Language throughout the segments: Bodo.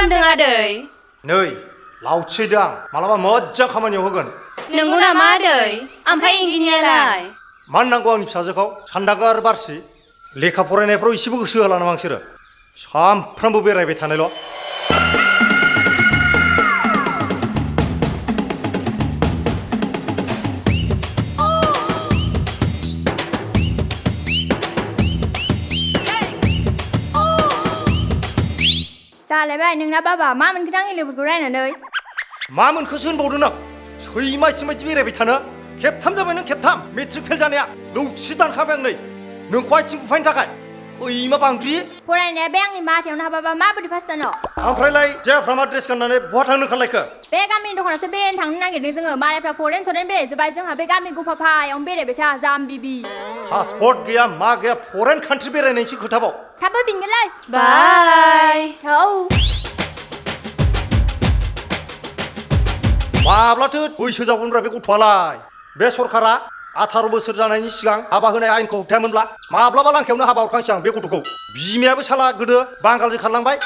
खालामदों आदै? नै लावथिदों आं मालाबा मोजां खामानियाव होगोन। नंगौ नामा आदै? ओमफ्राय इंगिनियालाय? मानो नांगौ आंनि फिसाजोखौ सान्दागार बारसि लेखा फरायनायफ्राव एसेबो गोसो होला नामा नोंसोरो? सानफ्रामबो बेरायबाय थानायल'। जालायबाय नोंना बाबा मा मोनखो आंनि लोगोफोरखौ रायनानै? मा मोनखोसो होनबावदों नों? सैमा आथिं बायदि बेरायबाय थानो? खेबथाम जाबाय नों खेबथाम मेट्रिक फेल जानाया। लौथि दानखाबाय आं नै नोंखौ आथिं बुफायनो थाखाय। सैमा बांग्रि। फरायनाया बे आंनि माथायावनो हाबाबा माबोरै पास जानो? ओमफ्रायलाय जायफ्रा मा ड्रेस गाननानै बहा थांनो ओंखारलायखो? बे गामिनि दखानावसो बेरायनो थांनो नागिरदों जोङो। मालायफ्रा फरेन बेरायजोब्बाय, जोंहा बे गामि गफाफायावनो बेरायबाय था जाम्बिबि। पासपर्ट गैया मा गैया फरेन कान्ट्रि बेरायनायसो खोथाबाव। थाब फैफिनगोनलै। बाय। थौ। माब्लाथो बैसो जागोनब्रा बे गथ'आलाय? बे सरखारा 18 बोसोर जानायनि सिगां हाबा होनाय आयेनखौ होबथायामोनब्ला माब्लाबा लांखायावनो हाबा हरखांसै आं बे गथ'खौ। बिमायाबो साला गोदो बांगालजों खारलांबाय,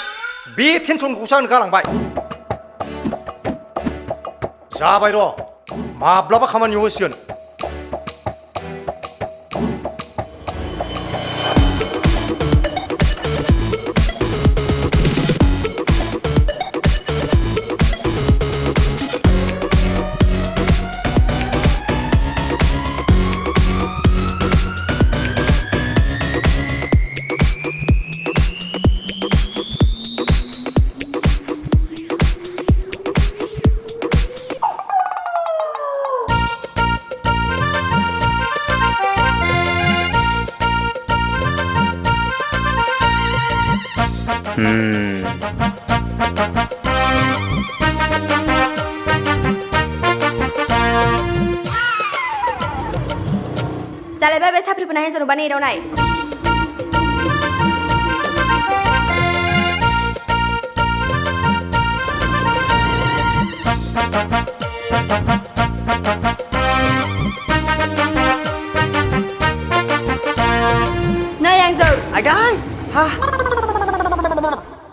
बे टेनसनखौसो आं गालांबाय। जाबाय र' माब्लाबा खामानियाव होसिगोन। जालायबाय बे साफ्रिफोरना हिन्जाव नुबानो एदावनाय। नै आंजों आइदाय हा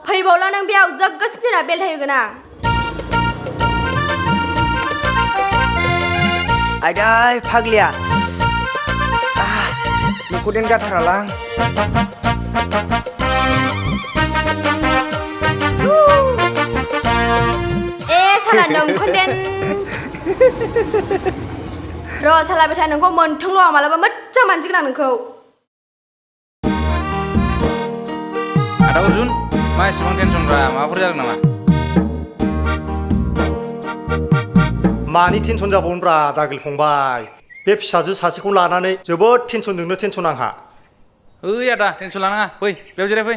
फैबावला नों बेयाव जोग्गोसो दिना बेलथाय होगोन आं। आइदाय फाग्लिया नोंखौ देन गाथारालां। ए साला नोंखौ देन र' सालाबाय था नोंखौ मोनथोंल' आं मालाबा मोजां मानजिगोन आं नोंखौ। आदा अर्जुन मा एसेबां टेनसनब्रा माबाफोर जादों नामा? मानि टेनसन जाबावनोब्रा दागिल फंबाय? बे फिसाजो सासेखौ लानानै जोबोद टेनसनजोंनो टेनसन आंहा। ओइ आदा टेनसन लानाङा फै बेयाव जिराय फै।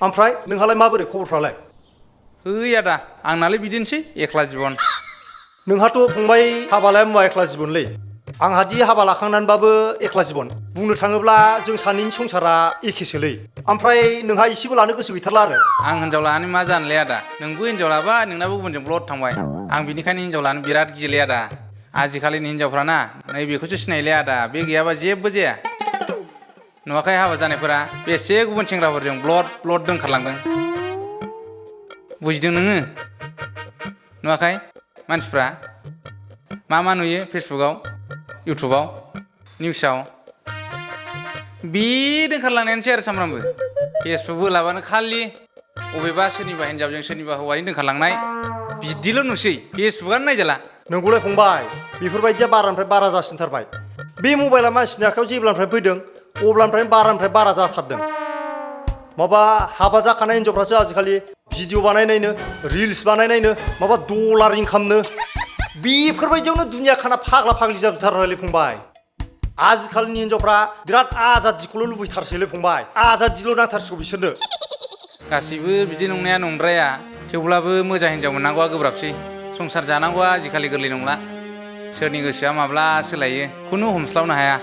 ओमफ्राय नोंहालाय माबोरै खबरफ्रालाय? ओइ आदा आंनालाय बिदिनोसै एकला जिबन। नोंहाथ' फंबाय हाबालाया मुवा एकला जिबनलै। आंहादि हाबा लाखांनानैबाबो एकला जिबन। बुंनो थाङोब्ला जों सानैनि संसारा एखेसोलै। ओमफ्राय नोंहा एसेबो लानो गोसो गैथारला आरो? आं हिनजाव लानानै मा जानोलै आदा? नोंबो हिनजाव लाबाय नोंनाबो गुबुनजों ब्लद थांबाय। आं बिनिखायनो हिनजाव लानो बिराद गियोलै आदा। आजिखालिनि हिनजावफ्राना नैबेखौसो सिनायोलै आदा, बे गैयाबा जेबो जाया। नुवाखै हाबा जानायफोरा बेसे गुबुन सेंग्राफोरजों ब्लद ब्लद दोनखारलांदों। बुजिदों नोङो? नुवाखै मानसिफ्रा मा नुयो फेसबुकआव, इउटुबाव, निउसाव? बे दोनखारलांनायानोसै आरो सामफ्रामबो। फेसबुक बोलाबानो खालि अबेबा सोरनिबा हिनजावजों सोरनिबा हौवाजों दोनखारलांनाय बिदिल' नुसै। फेसबुकआनो नायजाला। नंगौलाय फंबाय, बेफोरबायदिया बारानिफ्राय बारा जासिनथारबाय। बे मबाइला मानसिनि आखायाव जेब्लानिफ्राय फैदों अब्लानिफ्राय बारा जाथारदों। माबा हाबा जाखानाय हिनजावफ्रासो आजिखालि भिडिअ बानायनायनो, रिल्स बानायनायनो, माबा डलार इनकामनो, बेफोरबायदियावनो दुनिया खाना फाग्ला फाग्लि जाजोबथारबायलै फंबाय। आजिखालिनि हिनजावफ्रा बिराद आजादिखौल' लुबैथारसैलै फंबाय। आजादिल' नांथारसिगौ बिसोरनो। गासैबो बिदि नंनाया नंद्राया, थेवब्लाबो मोजां हिनजाव मोननांगौआ गोब्राबसै। संसार जानांगौआ आजिखालि गोरलै नंला। सोरनि गोसोआ माब्ला सोलायो खुनु हमस्लाबनो हाया।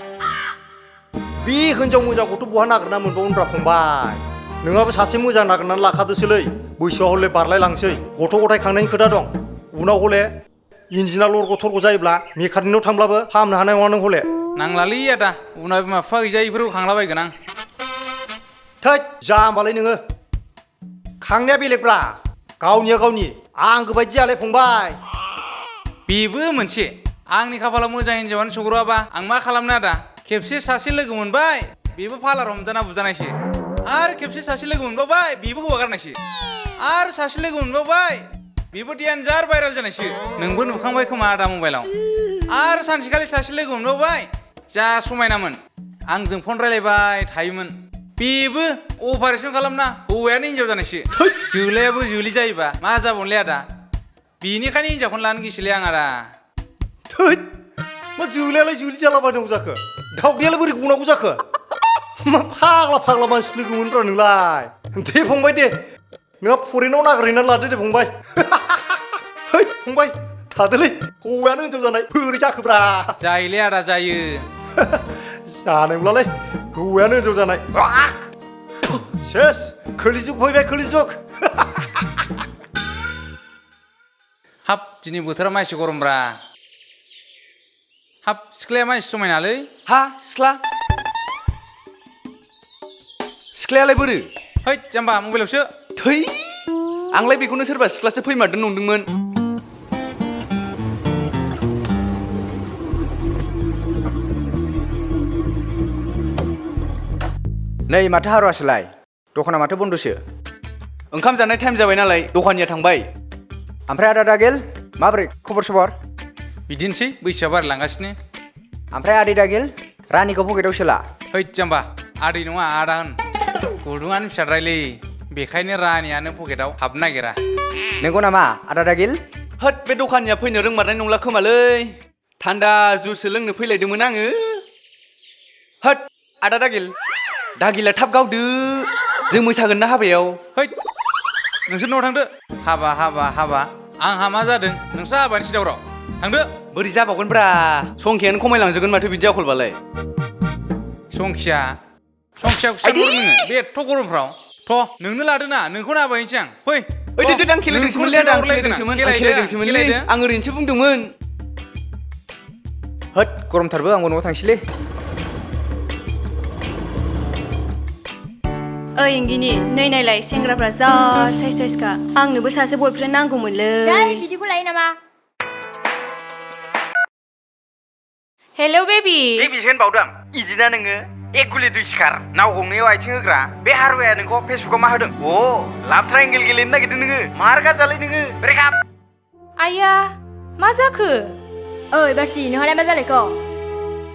बे हिनजाव मोजांखौथ' बहा नागिरना मोनबावनोब्रा फंबाय? नोंहाबो सासे मोजां नागिरनानै लाखादोसोलै। बैसोआ हले बारलायलांसै, गथ' गथाय खांनायनि खोथा दं। उनाव हले इन्जिना लरग' थरग' जायोब्ला मेकानिकनाव थांब्लाबो फाहामनो हानाय नङा नों हले। नांलालै आदा, उनाव बिमा बिफा गैजायिफोरखौ खांलाबायगोन आं। थै जाम्बालाय नोङो खांनाया बेलेगब्रा गावनिया गावनि आंगो बायदि जालाय फंबाय बेबो मोनसे आंनि खाफालाव मोजां हिनजावानो सौग्रावाबा आं मा खालामनो आदा खेबसे सासे लोगो मोनबाय बेबो पार्लाराव हमजाना बुजानायसो आरो खेबसे सासे लोगो मोनबावबाय बेबो हौवा गारनायसो आरो सासे लोगो मोनबावबाय बेबो डेन्जार भाइरेल जानायसो नोंबो नुखांबाय खोमा आदा मबाइलाव आरो सानसेखालि सासे लोगो मोनबावबाय जा समायनामोन आंजों फन रायलायबाय थायोमोन बेबो अपारेसन खालामना हौवायानो हिनजाव जानायसो जोलायाबो जोलि जायोबा मा जाबावनोलै आदा बेनिखायनो हिनजावखौनो लानो गोसोलै आं आदा थै मा जोलायालाय जोलि जालाबायनांगौ जाखो दावदैयालाय बोरै गनांगौ जाखो मा फाग्ला मानसि लोगो मोनब्रा नोंलाय दे फंबाय दे नोंहा फरेनाव नागिरहैनानै लादो दे फंबाय है फंबाय थादोलै हौवायानो हिनजाव जानाय बोरै जाखोब्रा जायोलै आदा जायो जानायब्लालाय हौवायानो हिनजाव जानाय सेस खोलिजुग फैबाय खोलिजुग हाब दिनै बोथोरा मानसि गरमब्रा हाब सिख्लाया मानसि समायनालै हा सिख्लायालाय बोरो है जाम्बा मबाइलावसो थै आंलाय बेखौनो सोरबा सिख्लासो फैमारदों नंदोंमोन नै माथो हारुवासोलाय दखाना माथो बन्दसो ओंखाम जानाय टाइम जाबाय नालाय दखानिया थांबाय ओमफ्राय आदा दागेल माब्रै खबर सबर बिदिनोसै बैसोआ बारायलांगासिनो ओमफ्राय आदै दागेल रानिखौ पकेटाव सोला है जाम्बा आदै नङा आदा होन गुदुङानो फिसाद्रायलै बेखायनो रानियानो पकेटाव हाबनो नागिरा नंगौ नामा आदा दागेल होद बे दखानिया फैनो रोंमारनाय नंला खोमालै थान्दा जुससो लोंनो फैलायदोंमोन आङो होद आदा दागिला थाब गावदो जों मोसागोन ना हाबायाव है नोंसोर न'आव थांदो हाबा आंहा मा जादों नोंस्रा हाबानि सिदावराव थांदो बोरै जाबावगोनब्रा संखियानो खमायलांजोबगोन माथो बिदि आखलबालाय संखियाखौ सोंहर नोङो बे एथ' गरमफ्राव थ' नोंनो लादो ना नोंखौनो हाबायनोसै आं फै आं खेलायदोंसोमोनलै आं ओरैनोसो बुंदोंमोन होद गरमथारबो आंबो न'आव थांसैलै ओइ इंगिनि नै नायलाय सेंग्राफ्रा जा साइसखा आंनोबो सासे बयफ्रेन्ड नांगौमोनलै बिदिखौ लायो नामा हेलौ बेबि बेबिसो होनबावदों इदिना नोङो एक गुलि दुइ सिखार नाव गंनैयाव आथिं होग्रा बे हारुवाया नोंखौ फेसबुकाव मा होदों लाभ ट्रायंगेल गेलेनो नागिरदों नोङो मार गाजालै नोङो ब्रेकआप आया मा जाखो ओइ बारसि नोंहालाय मा जालायखो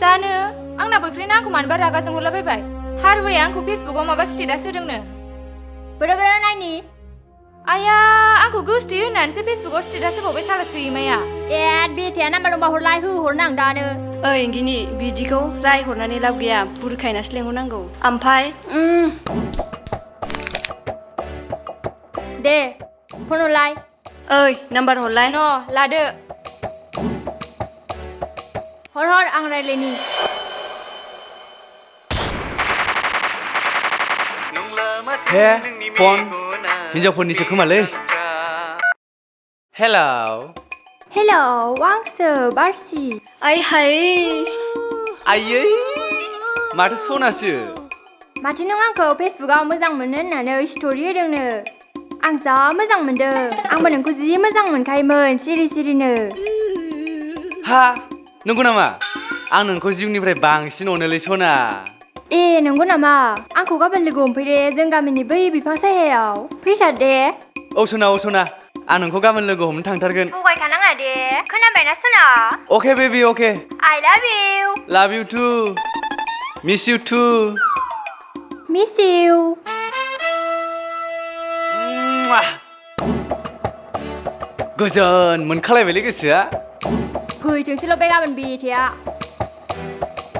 जानो आंना बयफ्रेन्डा आंखौ मानोबा रागा जोंहरलाबायबाय हारुवाया आंखौ फेसबुकाव माबा स्टेटास होदोंनो बोरो नायनि आया आंखौ गोसथोयो होननानैसो फेसबुकाव स्टेटास होबावबाय साला सैमाया बेथाया नाम्बार दंबा हरलाय होहरनो आं दानो ओइ इंगिनि बिदिखौ रायहरनानै लाब गैया बुरखायनासो लेंहरनांगौ ओमफ्राय दे फन हरलाय ओइ नाम्बार हरलाय न लादो हर आं रायलायनि हे फन हिन्जावफोरनिसो खोमालै हेलौ आंसो बारसि ओइ हाय आयै माथो सनासो माथो नों आंखौ फेसबुकाव मोजां मोनो होननानै स्ट'रि होदोंनो आं जा मोजां मोनदों आंबो नोंखौ जि मोजां मोनखायोमोन सिरिनो हा नंगौ नामा आं नोंखौ जिउनिफ्राय बांसिन अनोलै सना नंगौ नामा आंखौ गाबोन लोगो हमफैदे जों गामिनि बै बिफां सायायाव फैथार दे औ सना आं नोंखौ गाबोन लोगो हमनो थांथारगोन थगायखानाङा दे खोनाबायना सना अके बेबि अके I love you too miss you too गोजोन मोनखालायबायलै गोसोआ फैथोंसैल' बे गाबोन बेथाया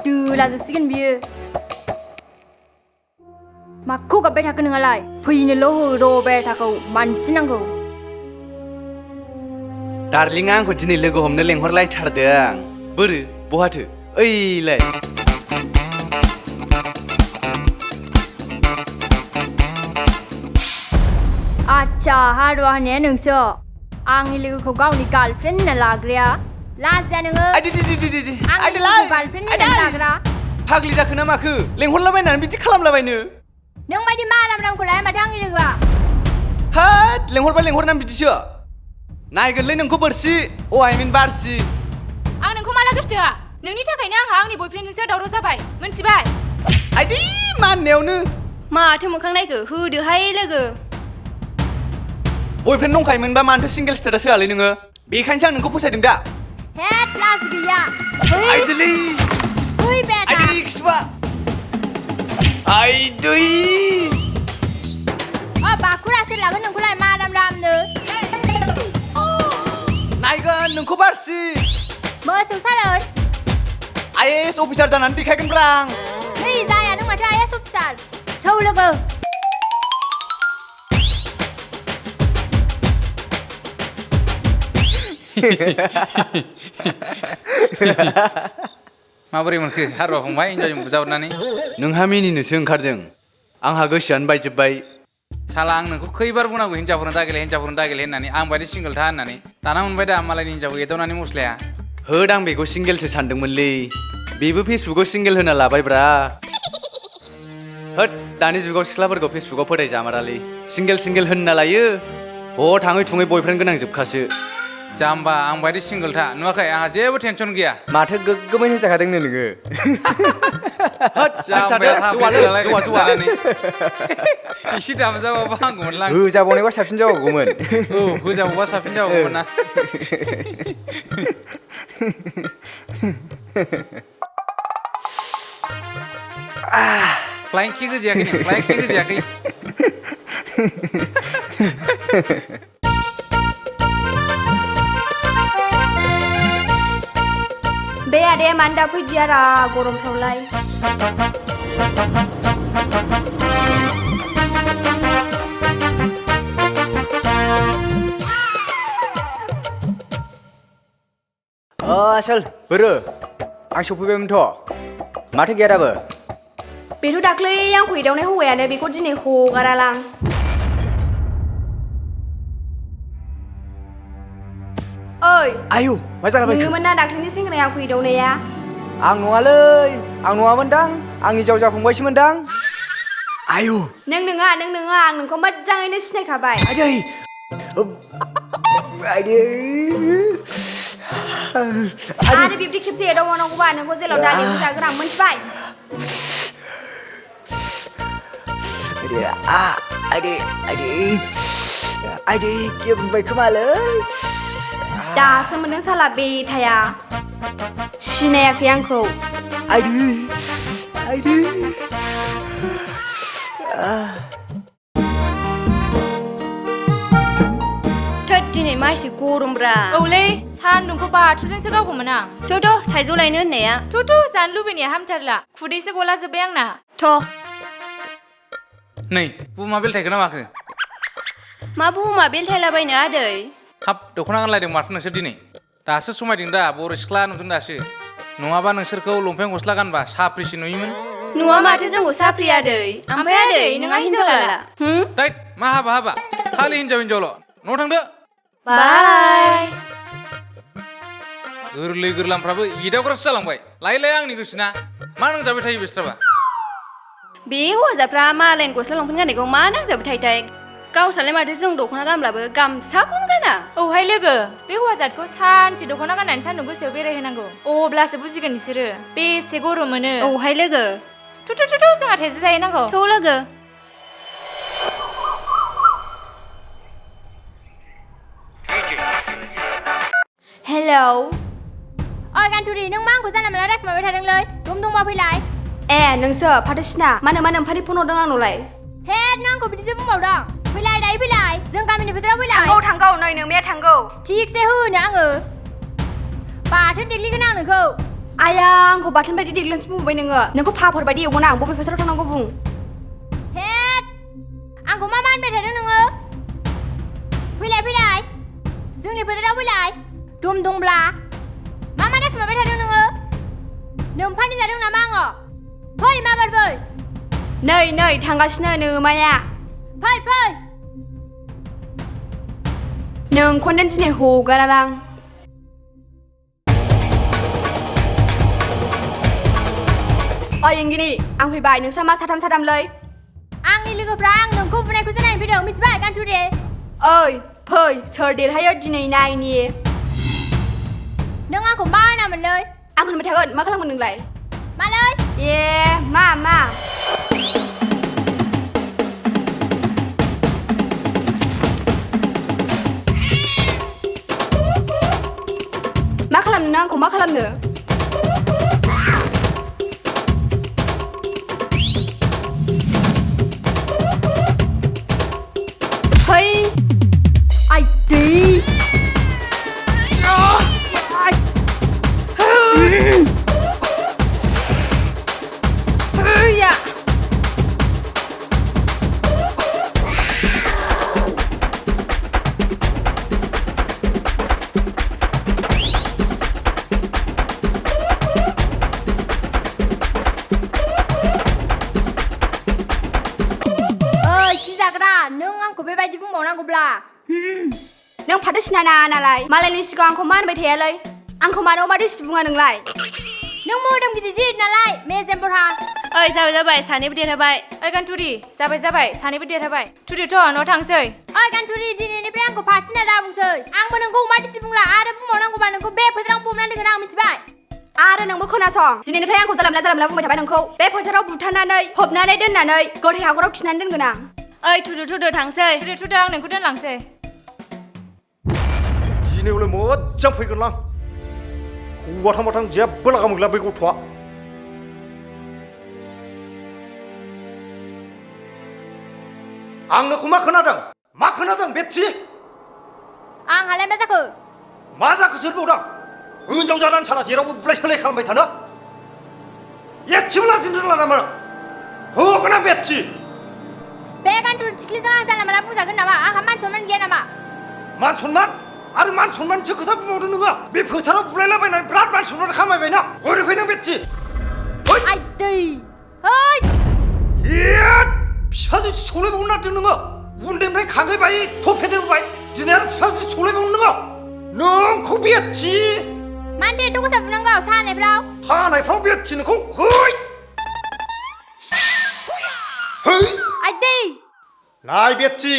दोलाजोबसिगोन बियो माखौ गाबबाय थाखो नोंहालाय फैनोल' हो बेथाखौ मानसिनांगौ डार्लिंआ आंखौ दिनै लोगो हमनो लेंहरलायथारदों बोरो बहाथो ओइलाय आच्छा हारुवा होननाया नोंसो आंनि लोगोखौ गावनि गार्लफ्रेन्ड होनना लाग्राया लाजिया नोङो आंनि लोगोखौ गार्लफ्रेन्ड होनना लाग्रा फाग्लि जाखो ना माखो लेंहरलाबायनानै बिदि खालामलाबायनो नों बायदि मा राम-रामखौलाय माथो आंनि लोगोआ होद लेंहरनानै बिदिसो नायगोनलै नोंखौ बोरसि I mean बारसि आं नोंखौ माला गोसोथोआ नोंनि थाखायनो आंहा आंनि बयफ्रेन्डजोंसो दावराव जाबाय मोनथिबाय आइदै माननायावनो माथो मोखां नायखो होदोहाय लोगो बयफ्रेन्ड दंखायोमोनबा मानोथो सिंगेल स्टेटास होआलै नोङो बेखायनोसो आं नोंखौ फसायदों दा हेद लाज गैया आइदैलै ओइ बेटा आइदै खिथुआ आइदै बाखुरासो लागोन नोंखौलाय मा राम-रामनो नायगोन नोंखौ बारसि मोसौ सारोस IAS अफिसार जानानै देखायगोनब्रा आं नै जाया नों माथो IAS अफिसार थौ लोगो माबोरै मोनखो हारुवा फंबाय हिनजावजों बुजाहरनानै नोंहा मिनिनोसो ओंखारदों आंहा गोसोआनो बायजोब्बाय साला आं नोंखौ खैबार बुंनांगौ हिनजावफोरनो दागेले होननानै आं बायदि सिंगोल था होननानै दाना मोनबाय दा मालायनि हिनजावखौ एदावनानै मस्लाया होद आं बेखौ सिंगेलसो सानदोंमोनलै बेबो फेसबुकाव सिंगेल होना लाबायब्रा होद दानि जुगाव सिख्लाफोरखौ फेसबुकाव फोथायजामारालै सिंगेल होनना लायो थाङै थुङै बयफ्रेन्ड गोनां जोबखासो जाम्बा आं बायदि सिंगोल था नुवाखै आंहा जेबो टेनसन गैया माथो गोग्गोमै होजाखादोंनो नोङो होद जाम्बाया जौआ एसे दाबजाबाबो हांगौमोनलां होजाबावनायबा साबसिन जाबावगौमोन औ होजाबावबा साबसिन जाबावगौमोन ना फ्लाइं किक होजायाखै बे आदाया मानो दा फैदियारा गरमफ्रावलाय आसोल बोरो आं सफैबायमोनथ' माथो गैया दाबो बेथ' दाख्लै आंखौ एदावनाय हौवायानो बेखौ दिनै हगारालां ओइ आयु मा जालाबायखो नोङोमोन ना दाख्लैनि सेंग्राया आंखौ एदावनाया आं नङालै आं नङामोनदां आंनि जावजा फंबायसोमोनदां आयु नों नङा आं नोंखौ मोजाङैनो सिनायखाबाय आदै आदै आरो बिब्दि खेबसे एदावबावनांगौबा नोंखौ जेलाव दानि होजागोन आं मोनथिबाय आदै गेबबाय खोमालै दासो मोनदों साला बेथाया सिनायाखै आंखौ आदै थोद दिनै मा एसे गरमब्रा औलै सान्दुंखौ बाथुलजोंसो गावगौमोन आं थ' थाइजौ लायनो होननाया थुथु जानो लुबैनाया हामथारला खुदैसो गला जोब्बाय आंना नै बुमा बेलथायखो ना माखो मा बुहुमा बेलथायलाबायनो आदै हाब दख'ना गानलायदों माथो नोंसोर दिनै दासो समायदों दा बर' सिख्ला नुदों दासो नङाबा नोंसोरखौ लंपेन्ट गस्ला गानबा साफ्रिसो नुयोमोन नुवा माथो जोंखौ साफ्रि आदै ओमफ्राय आदै नोंहा हिनजाव लाला दैट मा हाबा खालि हिनजावल' न'आव थांदो बाय गोरलै गोरलामफ्राबो एदावग्रासो जालांबाय लाय आंनि गोसोना मा नांजाबाय थायो बिस्राबा बे हौवासाफ्रा मालायनि गस्ला लंपेन्ट गाननायखौ मा नांजाबाय थाय गावस्रालाय माथो जों दख'ना गानब्लाबो गामसाखौनो गाना औहाय लोगो बे हौवाजादखौ सानसे दख'ना गाननानै सान्दुं गोसायाव बेरायहोनांगौ अब्लासो बुजिगोन बिसोरो बेसे गरम मोनो औहाय लोगो थुथु जोंहा थाइजौ जाहैनांगौ थौ लोगो हेलौ ओइ गान्थुरि नों मा आंखौ जानला मोनला रायखुमाबाय थादोंलै दंबा फैलाय ए नोंसो फाथोसिना मानो ओमफ्राय फन हरदों आंनावलाय हेद नों आंखौ बिदिसो बुंबावदों फैलाय दायो फैलाय जों गामिनि फोथाराव फैलाय थांगौ नै नोंमाया थांगौ थिगसे होनो आङो बाथोन देग्लिगोन आं नोंखौ आया आंखौ बाथोन बायदि देग्लिनोसो बुंबाय नोंखौ फाफर बायदि एवगोन आं बबे फोथाराव थांनांगौ बुं हेद आंखौ मा होनबाय थादों नोङो फैलाय जोंनि फोथाराव फैलाय दंब्ला मा रायखुमाबाय थादों नोङो नोमफानि जादों नामा आङो फै माबार फै नै थांगासिनो नोमाया फै नोंखौनो दिनै हगारालां ओइ इंगिनि आं फैबाय नोंस्रा मा साथामलै आंनि लोगोफ्रा आं नोंखौ बुनायखौसो नायनो फैदों मिथिबाय गान्थुरि ओइ फै सोर देरहायो दिनै नायनि नों आंखौ मा होनामोनलै आं होनबाय थागोन मा खालामगोन नोंलाय मालै मा खालामनो आंखौ मा खालामनो Hey! I did! बेबायदि बुंबावनांगौब्ला नों फाथो सिनाना नालाय मालायनि सिगाङाव आंखौ मा होनबाय थायालै आंखौ मानो माथो बुङा नोंलाय नों मोदोम गिदिर नालाय मेजेम बरहा ओइ जाबाय सानैबो देरहाबाय ओइ गान्थुरि जाबाय सानैबो देरहाबाय थुदोथ' न'आव थांसै ओइ गान्थुरि दिनैनिफ्राय आंखौ फाथिना दाबुंसै आंबो नोंखौ माथोसि बुंला आरो बुंबावनांगौबा नोंखौ बे फोथाराव फबनानै दोनगोन आं मिथिबाय आरो नोंबो खोनासं दिनैनिफ्राय आंखौ जालामला बुंबाय थाबाय नोंखौ बे फोथाराव बुथारनानै फबनानै दोननानै गोथै हाखराव खिनानै दोनगोन आं ओइ थुदो थांसै थुदो आं नोंखौ दोनलांसै दिनैलाय मोजां फैगोनलां हौवाथां जेबो लागा मोनला बै गथ'आ आं नोंखौ मा खोनादों बेथि आंहालाय मा जाखो सोरबावदों हिनजाव जानानै साला जेरावबो बुलाय सोलाय खालामबाय थानो एसेबो लाजिनो रोंला नामा होगोन आं बेथि बे गान्थुरि थिख्लिजों आं जानला मानला बुंजागोन नामा आंहा मान सनमान गैया नामा मान सनमान आरो मान सनमानसो खोथा बुंबावदों नोङो बे फोथाराव बुलायलाबायनानै बिराद मान सनमान खामायबायना ओरै फै नों बेथि आइ दै ओइ फिसाजो सौलायबावनो नागिरदों नोङो उन्दैनिफ्राय खांहैबाय फेदेरबाय दिनै आरो फिसाजो सौलायबावनो नोंखौ बेथि मानोथो एथ' गोसा बुंनांगौ सानायफ्राव बेथि नोंखौ आइ दै नाय बेथि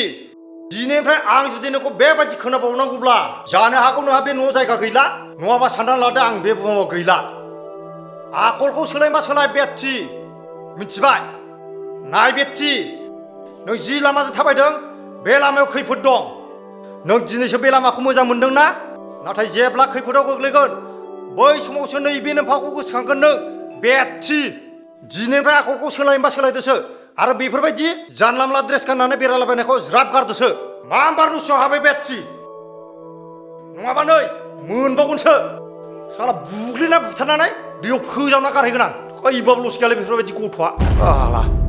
दिनैनिफ्राय आं जुदि नोंखौ बेबायदि खोनाबावनांगौब्ला जानो हागौ नोंहा बे न' जायगा गैला नङाबा साननानै लादो आं बे बुहुमाव गैला आखलखौ सोलाय बेथि मिथिबाय नाय बेथि नों जि लामाजों थाबायदों बे लामायाव खैफोद दं नों दिनैसो बे लामाखौ मोजां मोनदों ना नाथाय जेब्ला खैफोदाव गोग्लैगोन बै समावसो नैबे नोम्फाखौ गोसोखांगोन नों बेथि दिनैनिफ्राय आखलखौ सोलायदोसो आरो बेफोरबायदि जानला मोनला ड्रेस गाननानै बेरायलाबायनायखौ ज्राब गारदोसो मा बार नुसियाव हाबाय बेथि नङाबा नै मोनबावगोनसो साला बुग्लिना बुथारनानै दैयाव फोजावना गारहैगोन आं खैबाबो लस गैयालै बेफोरबायदि गथ'आ